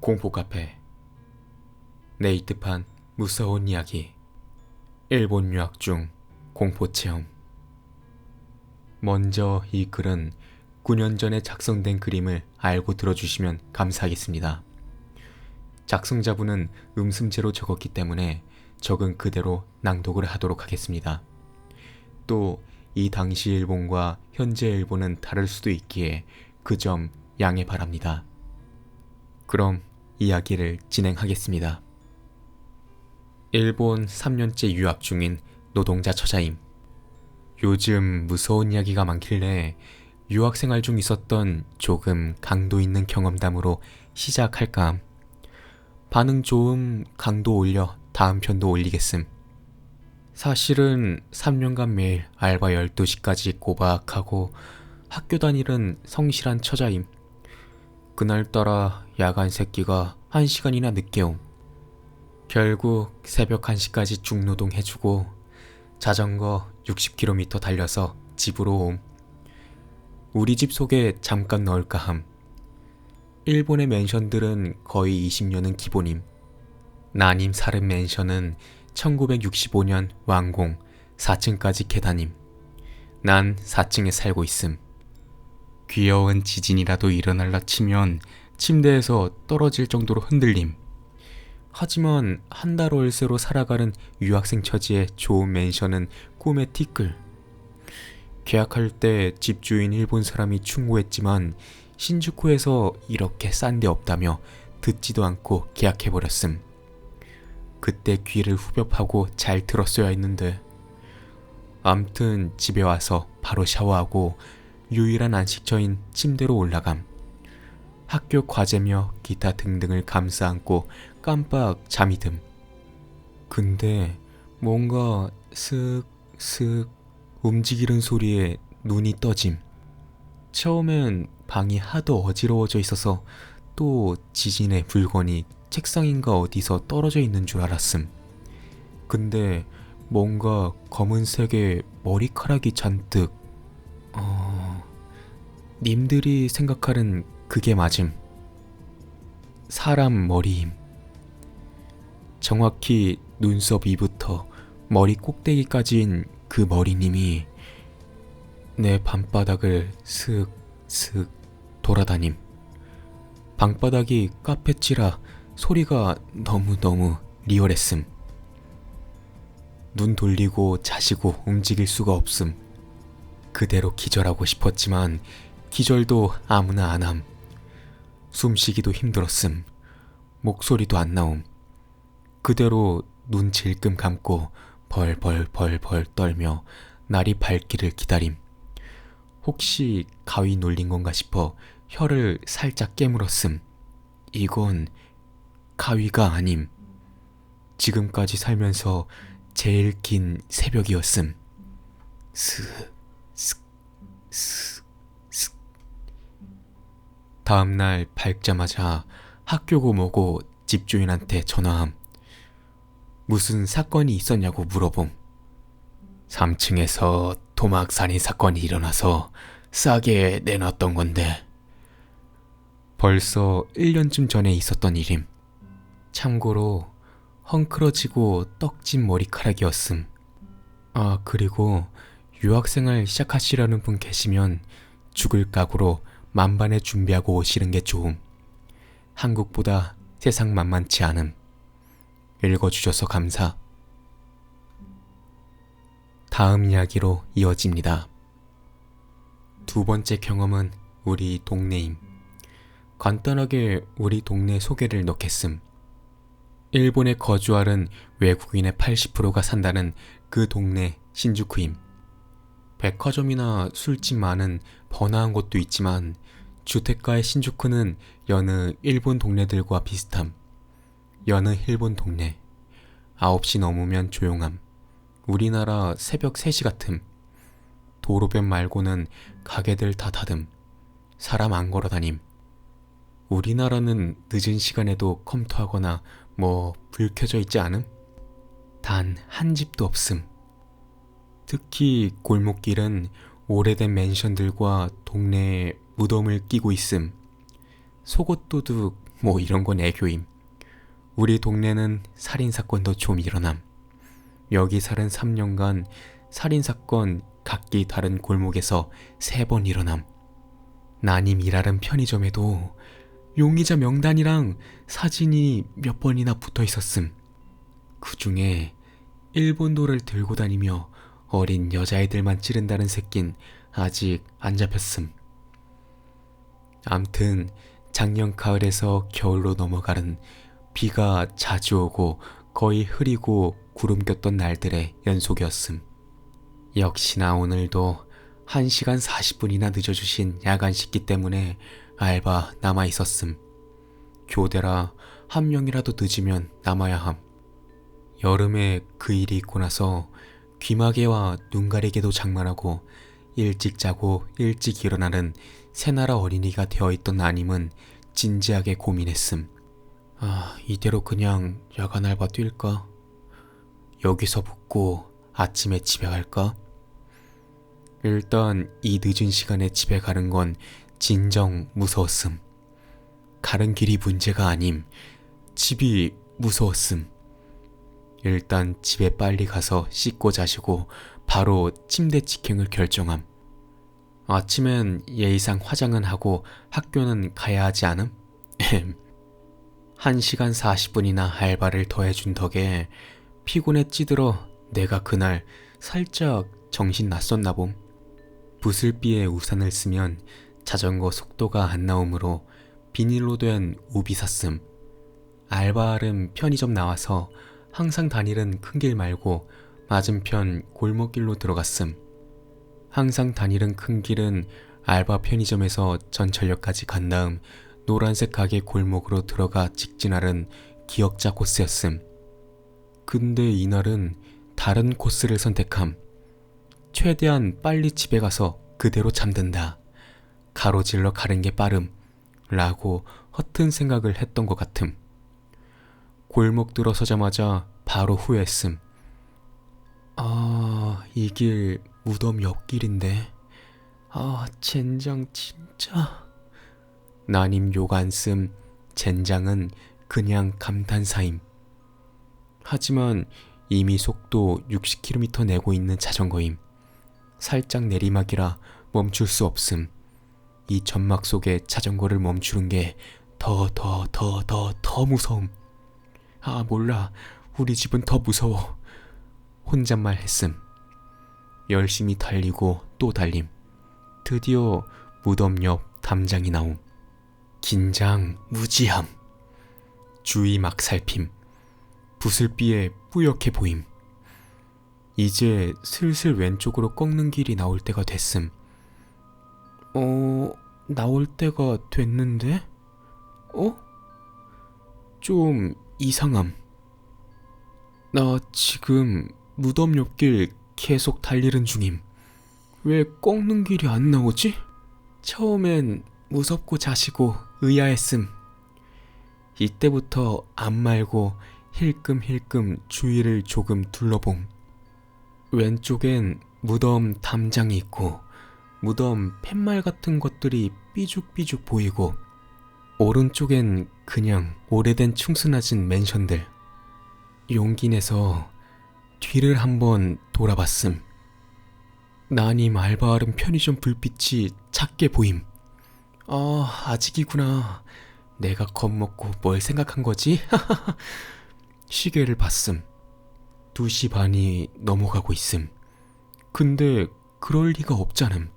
공포 카페 네이트판 무서운 이야기. 일본 유학 중 공포 체험. 먼저 이 글은 9년 전에 작성된 그림을 알고 들어주시면 감사하겠습니다. 작성자분은 음슴체로 적었기 때문에 적은 그대로 낭독을 하도록 하겠습니다. 또 이 당시 일본과 현재 일본은 다를 수도 있기에 그 점 양해 바랍니다. 그럼 이야기를 진행하겠습니다. 일본 3년째 유학 중인 노동자 처자임. 요즘 무서운 이야기가 많길래 유학생활 중 있었던 조금 강도 있는 경험담으로 시작할까 함. 반응 좋음 강도 올려 다음 편도 올리겠음. 사실은 3년간 매일 알바 12시까지 꼬박하고 학교 다니는 성실한 처자임. 그날따라 야간 새끼가 1시간이나 늦게 옴. 결국 새벽 1시까지 중노동 해주고 자전거 60km 달려서 집으로 옴. 우리 집 속에 잠깐 넣을까 함. 일본의 맨션들은 거의 20년은 기본임. 나님 사른 맨션은 1965년 완공 4층까지 계단임. 난 4층에 살고 있음. 귀여운 지진이라도 일어날라 치면 침대에서 떨어질 정도로 흔들림. 하지만 한 달 월세로 살아가는 유학생 처지의 좋은 맨션은 꿈의 티끌. 계약할 때 집주인 일본 사람이 충고했지만 신주쿠에서 이렇게 싼 데 없다며 듣지도 않고 계약해버렸음. 그때 귀를 후벼 파고 잘 들었어야 했는데. 암튼 집에 와서 바로 샤워하고 유일한 안식처인 침대로 올라감. 학교 과제며 기타 등등을 감싸 안고 깜빡 잠이 듦. 근데 뭔가 슥슥 움직이는 소리에 눈이 떠짐. 처음엔 방이 하도 어지러워져 있어서 또 지진의 물건이 책상인가 어디서 떨어져 있는 줄 알았음. 근데 뭔가 검은색의 머리카락이 잔뜩. 님들이 생각하는 그게 맞음. 사람 머리임. 정확히 눈썹 위부터 머리 꼭대기까지인 그 머리님이 내 방바닥을 슥슥 돌아다님. 방바닥이 카페치라 소리가 너무너무 리얼했음. 눈 돌리고 자시고 움직일 수가 없음. 그대로 기절하고 싶었지만 기절도 아무나 안함. 숨쉬기도 힘들었음. 목소리도 안 나옴. 그대로 눈 질끔 감고 벌벌벌벌 떨며 날이 밝기를 기다림. 혹시 가위 눌린 건가 싶어 혀를 살짝 깨물었음. 이건 가위가 아님. 지금까지 살면서 제일 긴 새벽이었음. 슥, 슥, 슥, 슥. 다음날 밝자마자 학교고 뭐고 집주인한테 전화함. 무슨 사건이 있었냐고 물어봄. 3층에서 도막살인 사건이 일어나서 싸게 내놨던 건데. 벌써 1년쯤 전에 있었던 일임. 참고로 헝클어지고 떡진 머리카락이었음. 아, 그리고 유학생활 시작하시려는 분 계시면 죽을 각오로 만반의 준비하고 오시는 게 좋음. 한국보다 세상 만만치 않음. 읽어주셔서 감사. 다음 이야기로 이어집니다. 두 번째 경험은 우리 동네임. 간단하게 우리 동네 소개를 넣겠음. 일본에 거주하는 외국인의 80%가 산다는 그 동네 신주쿠임. 백화점이나 술집 많은 번화한 곳도 있지만 주택가의 신주쿠는 여느 일본 동네들과 비슷함. 여느 일본 동네. 9시 넘으면 조용함. 우리나라 새벽 3시 같음. 도로변 말고는 가게들 다 닫음. 사람 안 걸어다님. 우리나라는 늦은 시간에도 컴퓨터하거나 뭐 불 켜져 있지 않음? 단 한 집도 없음. 특히 골목길은 오래된 맨션들과 동네에 무덤을 끼고 있음. 속옷 도둑 뭐 이런 건 애교임. 우리 동네는 살인사건도 좀 일어남. 여기 살은 3년간 살인사건 각기 다른 골목에서 3번 일어남. 나님 일하는 편의점에도 용의자 명단이랑 사진이 몇 번이나 붙어 있었음. 그 중에 일본도를 들고 다니며 어린 여자애들만 찌른다는 새낀 아직 안 잡혔음. 암튼 작년 가을에서 겨울로 넘어가는 비가 자주 오고 거의 흐리고 구름 꼈던 날들의 연속이었음. 역시나 오늘도 1시간 40분이나 늦어주신 야간 식기 때문에 알바 남아 있었음. 교대라 한 명이라도 늦으면 남아야 함. 여름에 그 일이 있고 나서 귀마개와 눈가리개도 장만하고 일찍 자고 일찍 일어나는 새나라 어린이가 되어있던 나님은 진지하게 고민했음. 이대로 그냥 야간 알바 뛸까? 여기서 붙고 아침에 집에 갈까? 일단 이 늦은 시간에 집에 가는 건 진정 무서웠음. 가는 길이 문제가 아님, 집이 무서웠음. 일단 집에 빨리 가서 씻고 자시고 바로 침대 직행을 결정함. 아침엔 예의상 화장은 하고 학교는 가야 하지 않음? 1시간 40분이나 알바를 더해준 덕에 피곤에 찌들어 내가 그날 살짝 정신 났었나 봄. 부슬비에 우산을 쓰면 자전거 속도가 안 나오므로 비닐로 된 우비 샀음. 알바할은 편의점 나와서 항상 다니는 큰 길 말고 맞은편 골목길로 들어갔음. 항상 다니는 큰 길은 알바 편의점에서 전철역까지 간 다음 노란색 가게 골목으로 들어가 직진하는 기역자 코스였음. 근데 이날은 다른 코스를 선택함. 최대한 빨리 집에 가서 그대로 잠든다. 가로질러 가는 게 빠름. 라고 허튼 생각을 했던 것 같음. 골목 들어서자마자 바로 후회했음. 이 길 무덤 옆길인데. 젠장 진짜. 나님 욕 안 씀. 젠장은 그냥 감탄사임. 하지만 이미 속도 60km 내고 있는 자전거임. 살짝 내리막이라 멈출 수 없음. 이 전막 속에 자전거를 멈추는 게 더 무서움. 몰라. 우리 집은 더 무서워. 혼잣말 했음. 열심히 달리고 또 달림. 드디어 무덤 옆 담장이 나옴. 긴장 무지함. 주위 막 살핌. 부슬비에 뿌옇게 보임. 이제 슬슬 왼쪽으로 꺾는 길이 나올 때가 됐음. 나올 때가 됐는데? 좀 이상함. 나 지금 무덤 옆길 계속 달리는 중임. 왜 꺾는 길이 안 나오지? 처음엔 무섭고 자시고 의아했음. 이때부터 안 말고 힐끔힐끔 주위를 조금 둘러봄. 왼쪽엔 무덤 담장이 있고 무덤 팻말 같은 것들이 삐죽삐죽 보이고 오른쪽엔 그냥 오래된 충수낮은 맨션들. 용기 내서 뒤를 한번 돌아봤음. 나님 알바하는 편의점 불빛이 작게 보임. 아직이구나. 내가 겁먹고 뭘 생각한 거지? 시계를 봤음. 2시 반이 넘어가고 있음. 근데 그럴 리가 없잖음.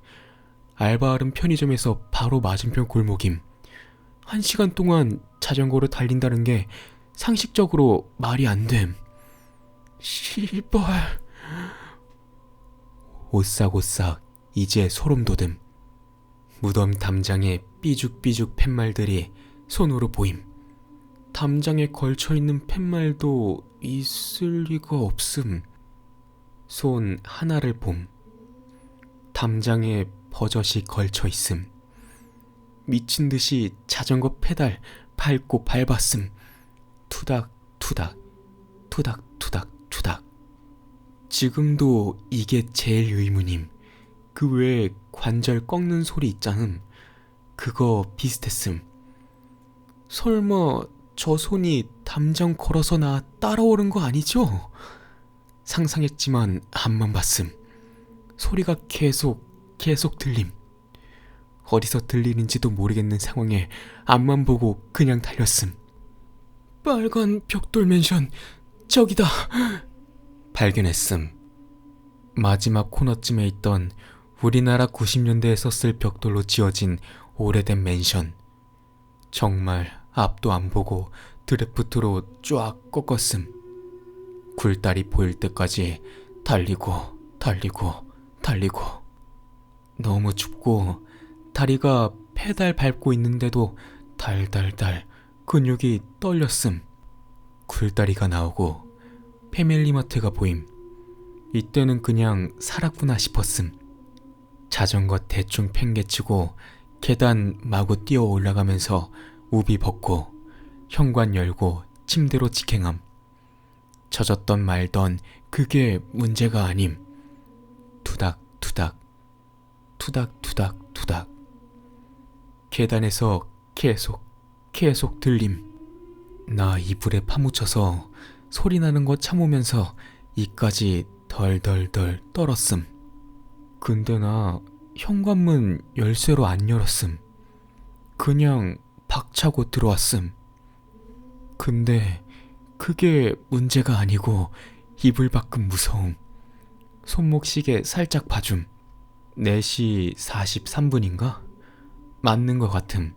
알바하는 편의점에서 바로 맞은편 골목임. 1시간 동안 자전거로 달린다는 게 상식적으로 말이 안 됨. 시발. 오싹오싹 이제 소름 돋음. 무덤 담장에 삐죽삐죽 팻말들이 손으로 보임. 담장에 걸쳐있는 팻말도 있을 리가 없음. 손 하나를 봄. 담장에 버젓이 걸쳐있음. 미친듯이 자전거 페달 밟고 밟았음. 투닥투닥 투닥투닥. 지금도 이게 제일 의문임. 그 외에 관절 꺾는 소리 있잖음. 그거 비슷했음. 설마 저 손이 담장 걸어서 나 따라오는 거 아니죠? 상상했지만 앞만 봤음. 소리가 계속 들림. 어디서 들리는지도 모르겠는 상황에 앞만 보고 그냥 달렸음. 빨간 벽돌 맨션, 저기다. 발견했음. 마지막 코너쯤에 있던 우리나라 90년대에 썼을 벽돌로 지어진 오래된 맨션. 정말 앞도 안 보고 드래프트로 쫙 꺾었음. 굴다리 보일 때까지 달리고 너무 춥고 다리가 페달 밟고 있는데도 달달달 근육이 떨렸음. 굴다리가 나오고 패밀리마트가 보임. 이때는 그냥 살았구나 싶었음. 자전거 대충 팽개치고 계단 마구 뛰어 올라가면서 우비 벗고 현관 열고 침대로 직행함. 젖었던 말던 그게 문제가 아님. 투닥투닥 계단에서 계속 들림. 나 이불에 파묻혀서 소리 나는 거 참으면서 이까지 덜덜덜 떨었음. 근데 나 현관문 열쇠로 안 열었음. 그냥 박차고 들어왔음. 근데 그게 문제가 아니고 이불 밖은 무서움. 손목시계 살짝 봐줌. 4시 43분인가? 맞는 것 같음.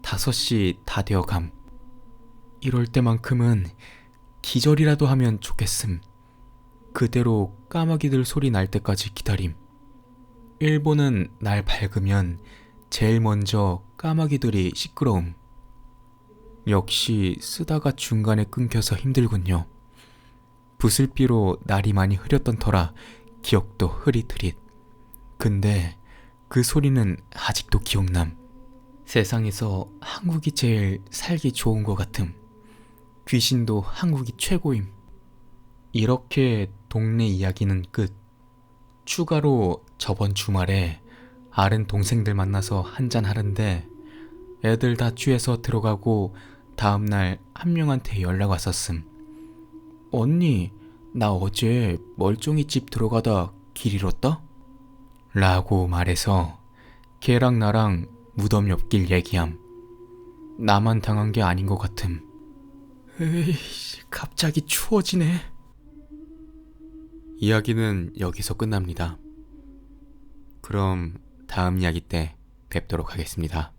5시 다 되어감. 이럴 때만큼은 기절이라도 하면 좋겠음. 그대로 까마귀들 소리 날 때까지 기다림. 일본은 날 밝으면 제일 먼저 까마귀들이 시끄러움. 역시 쓰다가 중간에 끊겨서 힘들군요. 부슬비로 날이 많이 흐렸던 터라 기억도 흐릿흐릿. 근데 그 소리는 아직도 기억남. 세상에서 한국이 제일 살기 좋은 것 같음. 귀신도 한국이 최고임. 이렇게 동네 이야기는 끝. 추가로 저번 주말에 아는 동생들 만나서 한잔 하는데 애들 다 취해서 들어가고 다음날 한 명한테 연락 왔었음. 언니, 나 어제 멀쩡히 집 들어가다 길 잃었다? 라고 말해서 걔랑 나랑 무덤 옆길 얘기함. 나만 당한 게 아닌 것 같음. 에이, 갑자기 추워지네. 이야기는 여기서 끝납니다. 그럼 다음 이야기 때 뵙도록 하겠습니다.